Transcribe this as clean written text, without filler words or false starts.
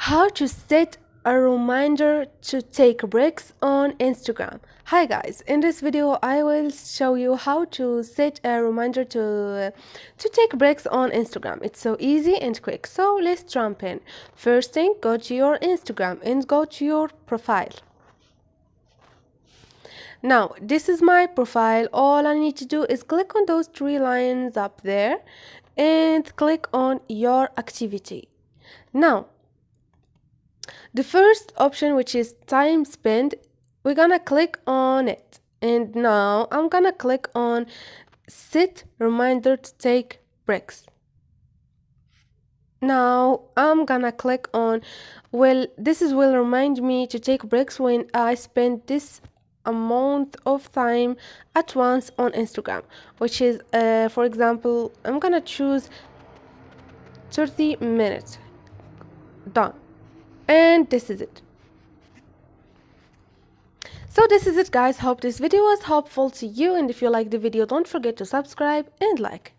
How to set a reminder to take breaks on Instagram. Hi guys, in this video I will show you how to set a reminder to take breaks on Instagram. It's so easy and quick. So let's jump in. First thing, go to your Instagram and go to your profile. Now, this is my profile. All I need to do is click on those three lines up there and click on your activity. Now, the first option, which is time spent, we're gonna click on it. And now I'm gonna click on set reminder to take breaks. Now I'm gonna click on, well, this will remind me to take breaks when I spend this amount of time at once on Instagram, which is for example, I'm gonna choose 30 minutes. Done. And this is it. So this is it guys. Hope this video was helpful to you, and if you like the video, don't forget to subscribe and like.